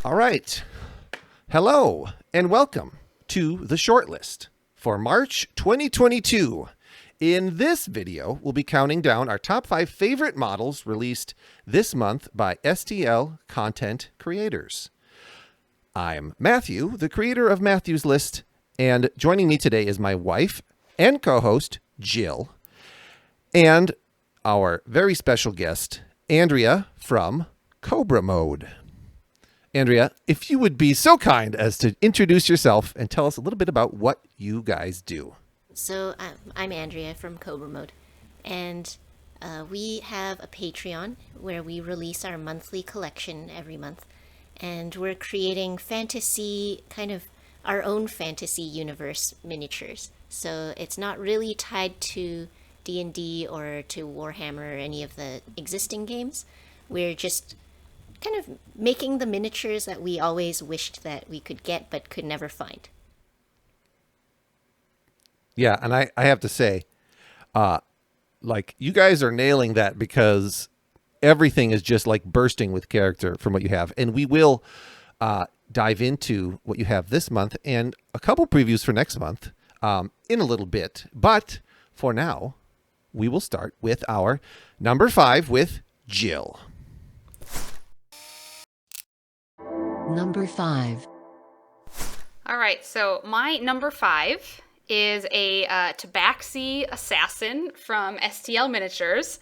All right. Hello and welcome to the shortlist for March 2022. In this video, we'll be counting down our top 5 favorite models released this month by STL content creators. I'm Matthew, the creator of Matthew's List, and joining me today is my wife and co-host, Jill, and our very special guest, Andrea from Cobramode. Andrea, if you would be so kind as to introduce yourself and tell us a little bit about what you guys do. So I'm Andrea from Cobramode, and we have a Patreon where we release our monthly collection every month, and we're creating fantasy, kind of our own fantasy universe miniatures. So it's not really tied to D&D or to Warhammer or any of the existing games. We're just kind of making the miniatures that we always wished that we could get but could never find. Yeah, and I have to say, you guys are nailing that because everything is just like bursting with character from what you have. And we will dive into what you have this month and a couple previews for next month in a little bit. But for now, we will start with our number 5 with Jill. Number 5. All right, so my number 5 is a Tabaxi assassin from STL Miniatures.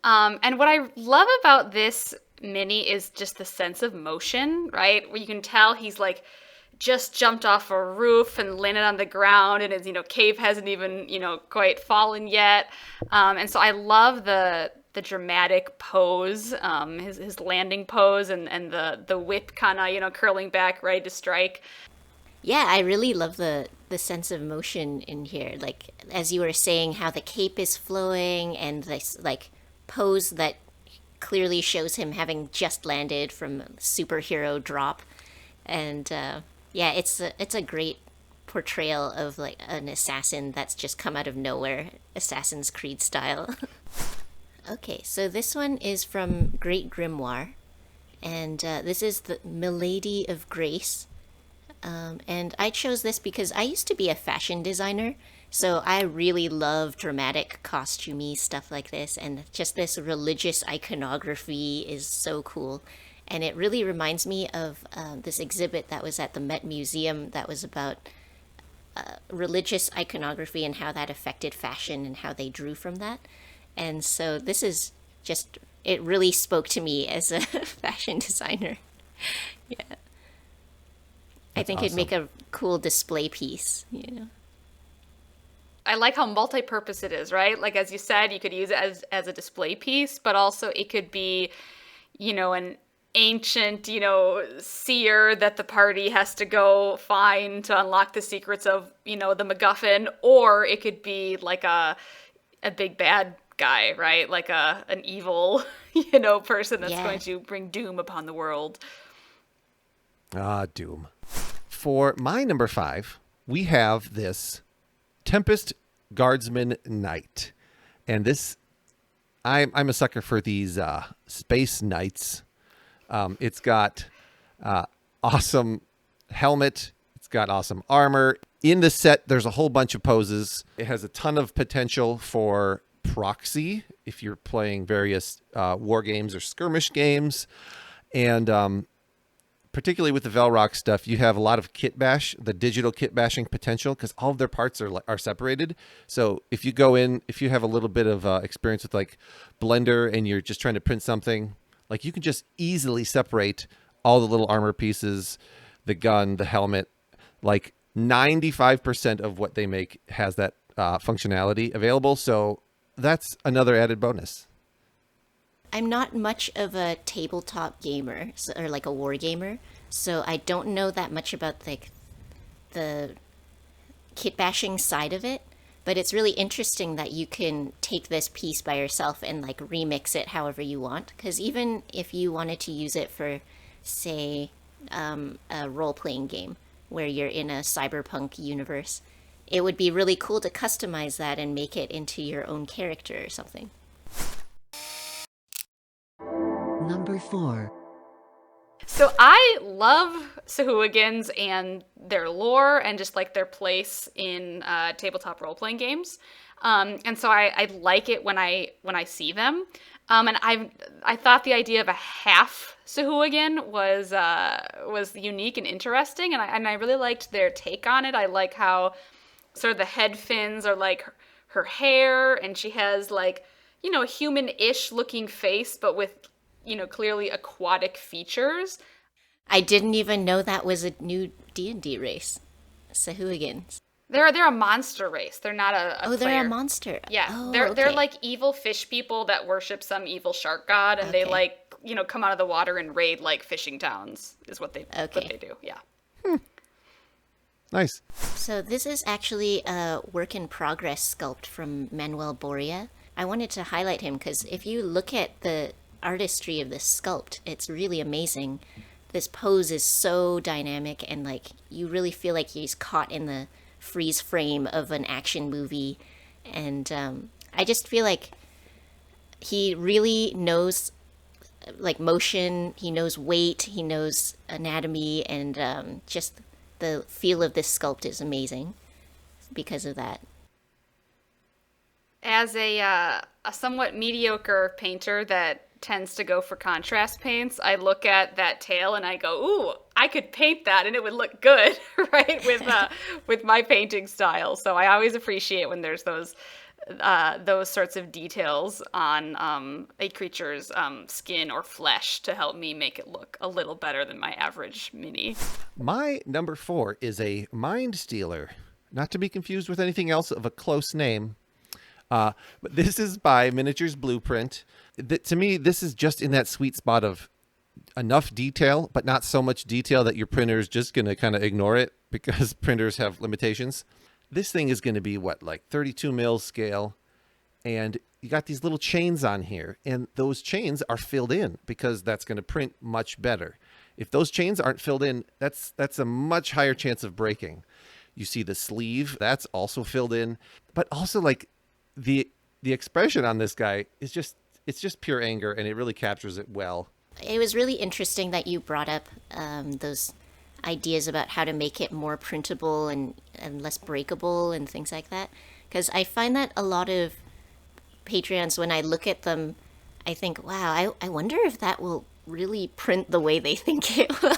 And what I love about this mini is just the sense of motion, right? Where you can tell he's like just jumped off a roof and landed on the ground, and his cave hasn't even quite fallen yet. And so I love the dramatic pose, his landing pose, and the whip kind of curling back ready to strike. Yeah, I really love the sense of motion in here. Like, as you were saying, how the cape is flowing and this like pose that clearly shows him having just landed from superhero drop. And yeah, it's a great portrayal of like an assassin that's just come out of nowhere, Assassin's Creed style. Okay, so this one is from GreatGrimoire, and this is the Milady of Grace. And I chose this because I used to be a fashion designer, so I really love dramatic costumey stuff like this, and just this religious iconography is so cool. And it really reminds me of this exhibit that was at the Met Museum that was about religious iconography and how that affected fashion and how they drew from that. And so this is just, it really spoke to me as a fashion designer. Yeah. I think awesome. It'd make a cool display piece, I like how multi-purpose it is, right? Like, as you said, you could use it as a display piece, but also it could be, an ancient, seer that the party has to go find to unlock the secrets of, the MacGuffin, or it could be like a big bad guy, right? Like an evil, person that's going to bring doom upon the world. Doom. For my number 5, we have this Tempest Guardsman Knight. And this, I'm a sucker for these space knights. It's got awesome helmet. It's got awesome armor. In the set, there's a whole bunch of poses. It has a ton of potential for proxy if you're playing various war games or skirmish games. And particularly with the Velrock stuff, you have a lot of kit bash, the digital kit bashing potential, because all of their parts are separated. So if you go in, if you have a little bit of experience with like Blender and you're just trying to print something, like you can just easily separate all the little armor pieces, the gun, the helmet. Like 95% of what they make has that functionality available. So that's another added bonus. I'm not much of a tabletop gamer, or like a war gamer, so I don't know that much about like the kit bashing side of it, but it's really interesting that you can take this piece by yourself and like remix it however you want, because even if you wanted to use it for, say, a role-playing game where you're in a cyberpunk universe, it would be really cool to customize that and make it into your own character or something. Number 4. So I love Sahuagins and their lore and just like their place in tabletop role-playing games. And so I like it when I see them. And I thought the idea of a half Sahuagin was unique and interesting, and I really liked their take on it. I like how sort of the head fins are like her hair, and she has like, you know, a human-ish looking face, but with, you know, clearly aquatic features. I didn't even know that was a new D&D race. Sahuagins. They're a monster race. They're not a Oh, they're player. a monster. Yeah, Oh, they're okay. like evil fish people that worship some evil shark god, and they Okay. like, you know, come out of the water and raid like fishing towns. Is what they do. Yeah. Nice. So this is actually a work in progress sculpt from Manuel Boria. I wanted to highlight him because if you look at the artistry of this sculpt, it's really amazing. This pose is so dynamic, and like you really feel like he's caught in the freeze frame of an action movie. And I just feel like he really knows like motion, he knows weight, he knows anatomy, and just the feel of this sculpt is amazing because of that. As a somewhat mediocre painter that tends to go for contrast paints, I look at that tail and I go, "Ooh, I could paint that and it would look good," right? With my painting style. So I always appreciate when there's those sorts of details on a creature's skin or flesh to help me make it look a little better than my average mini. My number 4 is a Mindstealer, not to be confused with anything else of a close name. But this is by Miniatures Blueprint. To me, this is just in that sweet spot of enough detail, but not so much detail that your printer is just going to kind of ignore it because printers have limitations. This thing is going to be, like 32 mil scale. And you got these little chains on here. And those chains are filled in because that's going to print much better. If those chains aren't filled in, that's a much higher chance of breaking. You see the sleeve, that's also filled in. But also, like, the expression on this guy is just pure anger, and it really captures it well. It was really interesting that you brought up those ideas about how to make it more printable and less breakable and things like that. Because I find that a lot of Patreons, when I look at them, I think, wow, I wonder if that will really print the way they think it will.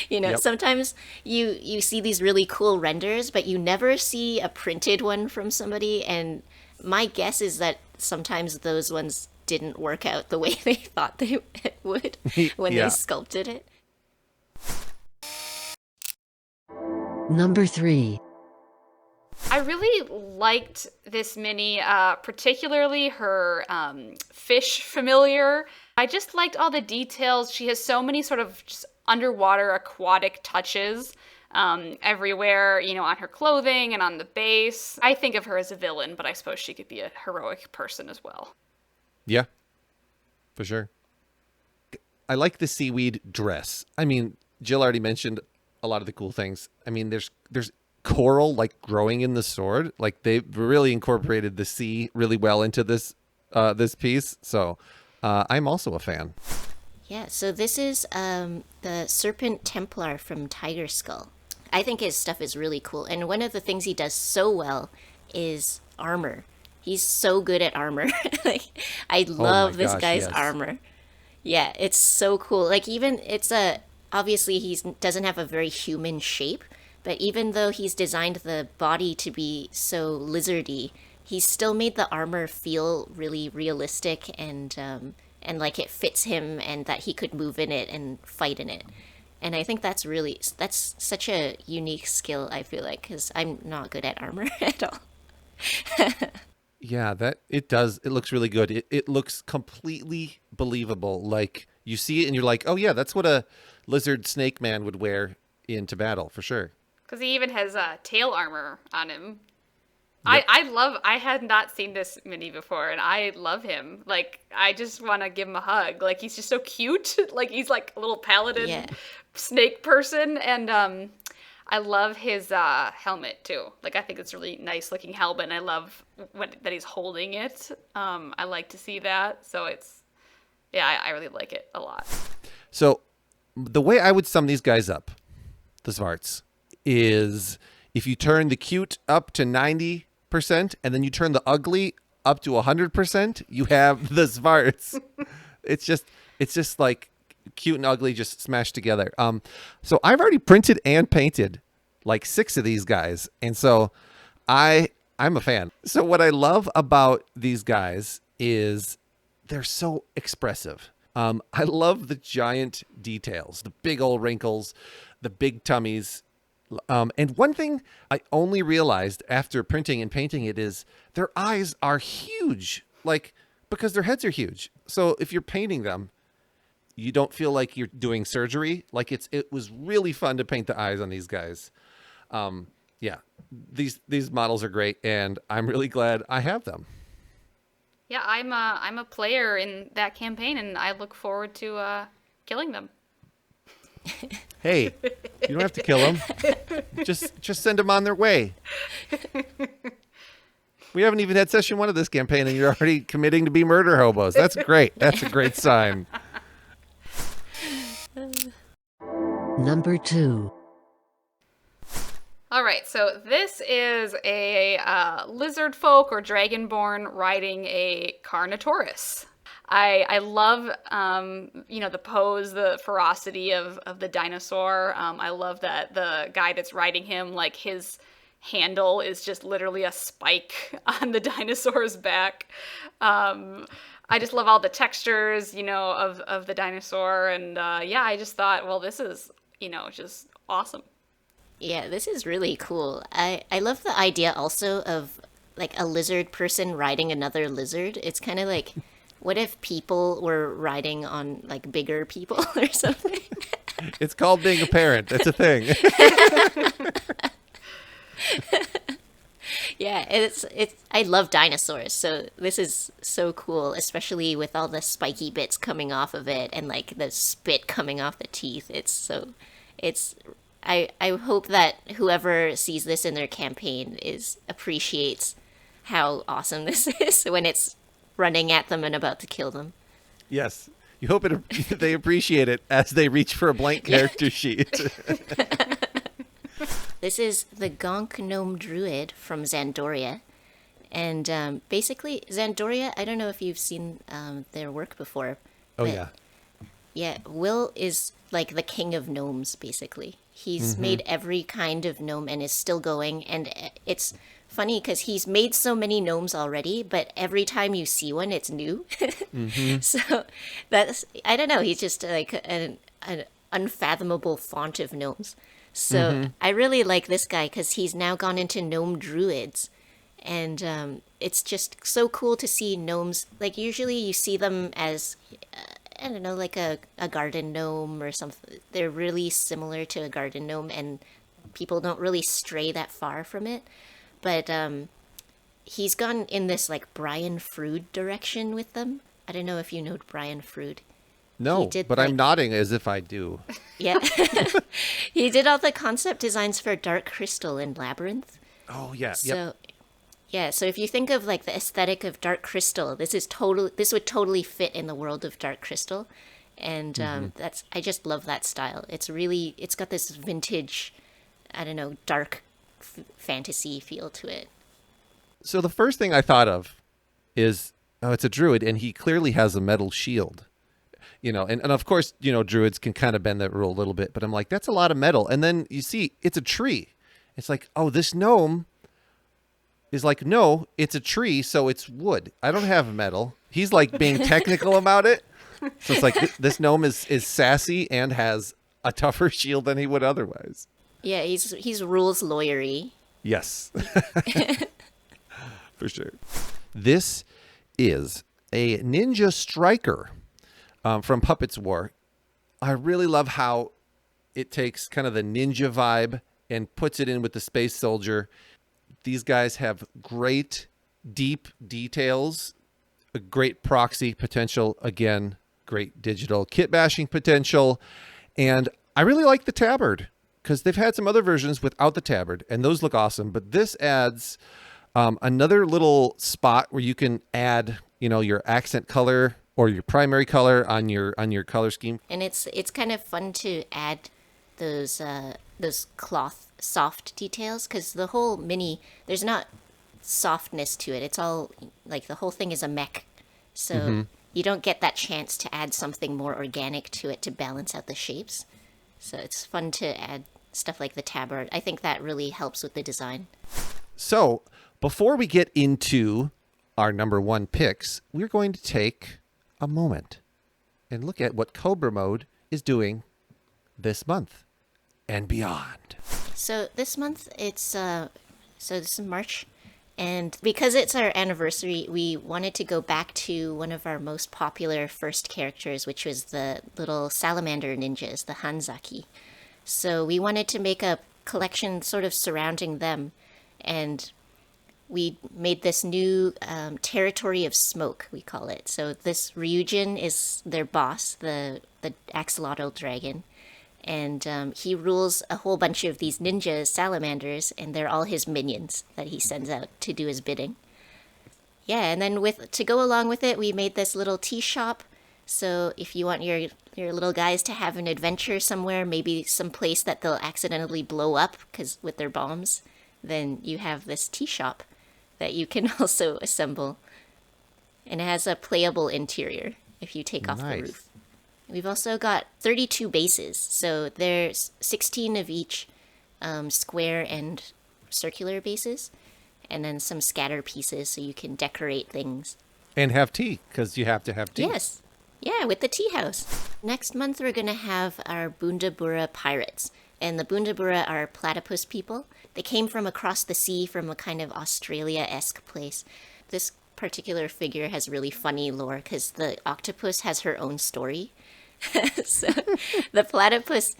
You know, Yep. Sometimes you see these really cool renders, but you never see a printed one from somebody. And my guess is that sometimes those ones didn't work out the way they thought they would when Yeah. they sculpted it. Number 3. I really liked this mini, particularly her fish familiar. I just liked all the details. She has so many sort of just underwater aquatic touches everywhere, you know, on her clothing and on the base. I think of her as a villain, but I suppose she could be a heroic person as well. Yeah, for sure. I like the seaweed dress. I mean, Jill already mentioned a lot of the cool things. I mean, there's coral like growing in the sword. Like they really incorporated the sea really well into this piece. So I'm also a fan. Yeah, so this is the Serpent Templar from TigerSkull. I think his stuff is really cool. And one of the things he does so well is armor. He's so good at armor. Like, I love this gosh, guy's yes. armor. Yeah, it's so cool. Like, even obviously he doesn't have a very human shape, but even though he's designed the body to be so lizardy, he's still made the armor feel really realistic and like it fits him and that he could move in it and fight in it. And I think that's such a unique skill, I feel like, because I'm not good at armor at all. Yeah, that it does. It looks really good. It looks completely believable. Like you see it and you're like, oh yeah, that's what a lizard snake man would wear into battle for sure. Because he even has tail armor on him. Yep. I had not seen this mini before, and I love him. Like, I just want to give him a hug. Like, he's just so cute. Like, he's like a little paladin snake person, and I love his helmet, too. Like, I think it's a really nice looking helmet, and I love that he's holding it. I like to see that, so I really like it a lot. So The way I would sum these guys up, the Xvarts, is if you turn the cute up to 90% and then you turn the ugly up to 100%, you have the Xvarts. It's just like cute and ugly just smashed together. So I've already printed and painted like 6 of these guys, and so I'm a fan. So what I love about these guys is they're so expressive. I love the giant details, the big old wrinkles, the big tummies. And one thing I only realized after printing and painting it is their eyes are huge, like because their heads are huge. So if you're painting them, you don't feel like you're doing surgery. Like it was really fun to paint the eyes on these guys. Yeah, these models are great, and I'm really glad I have them. Yeah, I'm a player in that campaign, and I look forward to killing them. Hey, you don't have to kill them. Just send them on their way. We haven't even had session 1 of this campaign, and you're already committing to be murder hobos. That's great. That's a great sign. Number 2. All right, so this is a lizard folk or dragonborn riding a Carnotaurus. I love, the pose, the ferocity of the dinosaur. I love that the guy that's riding him, like his handle is just literally a spike on the dinosaur's back. I just love all the textures, of the dinosaur. And I just thought, well, this is, just awesome. Yeah, this is really cool. I love the idea also of like a lizard person riding another lizard. It's kind of like, what if people were riding on like bigger people or something? It's called being a parent. It's a thing. Yeah, it's I love dinosaurs, so this is so cool, especially with all the spiky bits coming off of it and like the spit coming off the teeth. I hope that whoever sees this in their campaign appreciates how awesome this is when it's running at them and about to kill them. Yes. You hope they appreciate it as they reach for a blank character sheet. This is the Gonk Gnome Druid from Zandoria. And basically, Zandoria, I don't know if you've seen their work before. Oh, yeah. Yeah, Will is like the king of gnomes, basically. He's made every kind of gnome and is still going. And it's funny because he's made so many gnomes already, but every time you see one, it's new. So that's, I don't know, he's just like an unfathomable font of gnomes. So I really like this guy because he's now gone into gnome druids. And it's just so cool to see gnomes. Like usually you see them as, I don't know, like a garden gnome or something. They're really similar to a garden gnome, and people don't really stray that far from it. But he's gone in this like Brian Frood direction with them. I don't know if you know Brian Frood. No, but I'm nodding as if I do. Yeah. He did all the concept designs for Dark Crystal and Labyrinth. Oh, yeah. So, yeah, so if you think of like the aesthetic of Dark Crystal, this would totally fit in the world of Dark Crystal. And I just love that style. It's got this vintage, I don't know, dark fantasy feel to it. So the first thing I thought of is, it's a druid, and he clearly has a metal shield. And of course, druids can kind of bend that rule a little bit, but I'm like, that's a lot of metal. And then you see, it's a tree. It's like, oh, this gnome is like, no, it's a tree, so it's wood. I don't have metal. He's like being technical about it. So it's like, this gnome is sassy and has a tougher shield than he would otherwise. Yeah, he's rules lawyery. Yes. For sure. This is a ninja striker. From Puppetswar. I really love how it takes kind of the ninja vibe and puts it in with the space soldier. These guys have great, deep details, a great proxy potential, again, great digital kit bashing potential. And I really like the tabard because they've had some other versions without the tabard, and those look awesome. But this adds another little spot where you can add, your accent color or your primary color on your color scheme. And it's kind of fun to add those cloth soft details, because the whole mini, there's not softness to it. It's all like the whole thing is a mech, so you don't get that chance to add something more organic to it to balance out the shapes. So it's fun to add stuff like the tabard. I think that really helps with the design. So before we get into our number one picks, we're going to take a moment and look at what Cobramode is doing this month and beyond. So this month it's so this is March, and because it's our anniversary, we wanted to go back to one of our most popular first characters, which was the little salamander ninjas, the Hanzaki. So we wanted to make a collection sort of surrounding them, and we made this new territory of smoke, we call it. So this Ryujin is their boss, the axolotl dragon, and he rules a whole bunch of these ninja salamanders, and they're all his minions that he sends out to do his bidding. Yeah, and then to go along with it, we made this little tea shop. So if you want your little guys to have an adventure somewhere, maybe some place that they'll accidentally blow up with their bombs, then you have this tea shop that you can also assemble. And it has a playable interior if you take off the roof. We've also got 32 bases, so there's 16 of each square and circular bases, and then some scatter pieces so you can decorate things. And have tea, because you have to have tea. Yes. Yeah, with the tea house. Next month we're going to have our Bundabura pirates. And the Bundabura are platypus people. They came from across the sea from a kind of Australia-esque place. This particular figure has really funny lore because the octopus has her own story. So the platypus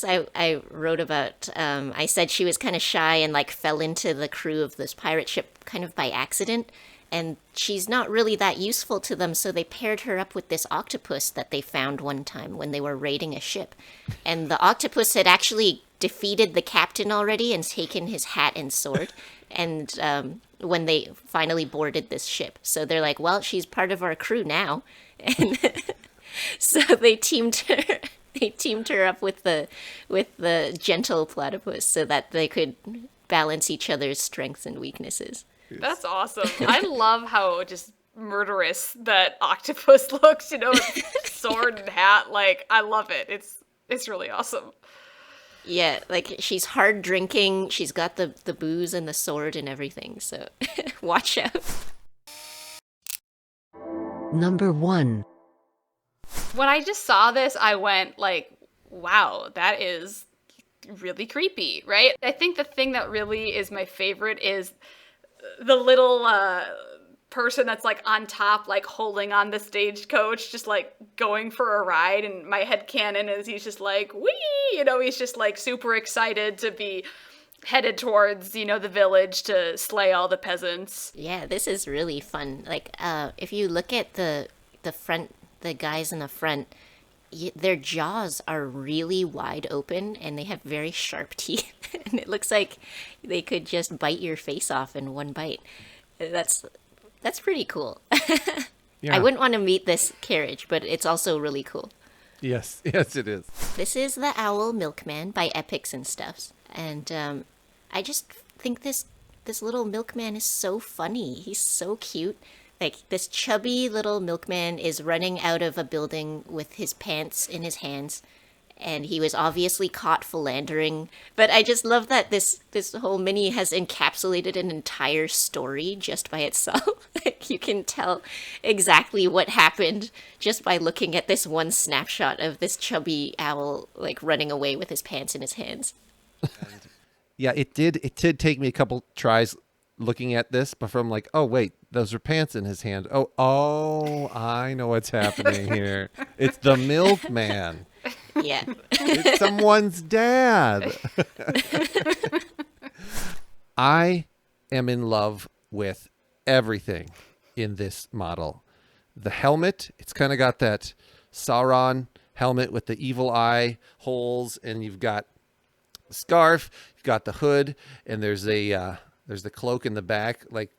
I wrote about, I said she was kind of shy and like fell into the crew of this pirate ship kind of by accident. And she's not really that useful to them, so they paired her up with this octopus that they found one time when they were raiding a ship. And the octopus had actually defeated the captain already and taken his hat and sword. And when they finally boarded this ship, so they're like, "Well, she's part of our crew now." And so they teamed her. They teamed her up with the gentle platypus so that they could balance each other's strengths and weaknesses. That's awesome. I love how just murderous that octopus looks, sword and hat. Like, I love it. It's really awesome. Yeah, like she's hard drinking. She's got the booze and the sword and everything. So watch out. Number 1. When I just saw this, I went like, wow, that is really creepy, right? I think the thing that really is my favorite is the little person that's like on top, like holding on the stagecoach, just like going for a ride. And my headcanon is he's just like, wee, he's just like super excited to be headed towards, the village to slay all the peasants. Yeah, this is really fun. Like, if you look at the front, the guys in the front, their jaws are really wide open and they have very sharp teeth. And it looks like they could just bite your face off in one bite. That's pretty cool. Yeah. I wouldn't want to meet this carriage, but it's also really cool. Yes, it is. This is the Owl Milkman by EpicsNStuffs. And I just think this little milkman is so funny. He's so cute. Like, this chubby little milkman is running out of a building with his pants in his hands, and he was obviously caught philandering. But I just love that this whole mini has encapsulated an entire story just by itself. Like, you can tell exactly what happened just by looking at this one snapshot of this chubby owl, like, running away with his pants in his hands. Yeah, it did take me a couple tries looking at this, but from like, oh wait, those are pants in his hand. Oh, I know what's happening here. It's the milkman. Yeah. It's someone's dad. I am in love with everything in this model. The helmet, it's kind of got that Sauron helmet with the evil eye holes, and you've got the scarf, you've got the hood, and there's the cloak in the back. Like,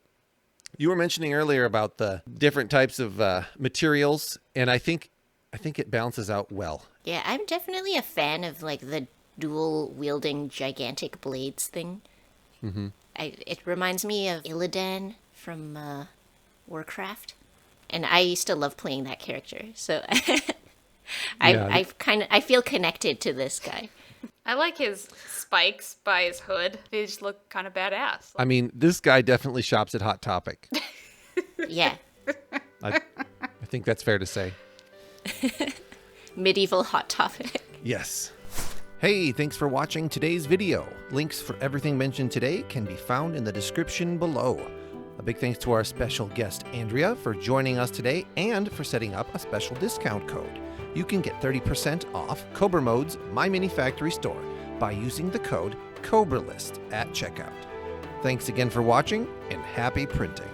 You were mentioning earlier about the different types of materials, and I think it balances out well. Yeah, I'm definitely a fan of like the dual wielding gigantic blades thing. Mm-hmm. It reminds me of Illidan from Warcraft, and I used to love playing that character. So I feel connected to this guy. I like his spikes by his hood. They just look kind of badass. I mean, this guy definitely shops at Hot Topic. Yeah. I think that's fair to say. Medieval Hot Topic. Yes. Hey, thanks for watching today's video. Links for everything mentioned today can be found in the description below. A big thanks to our special guest, Andrea, for joining us today and for setting up a special discount code. You can get 30% off Cobramode's My Mini Factory store by using the code COBRALIST at checkout. Thanks again for watching, and happy printing.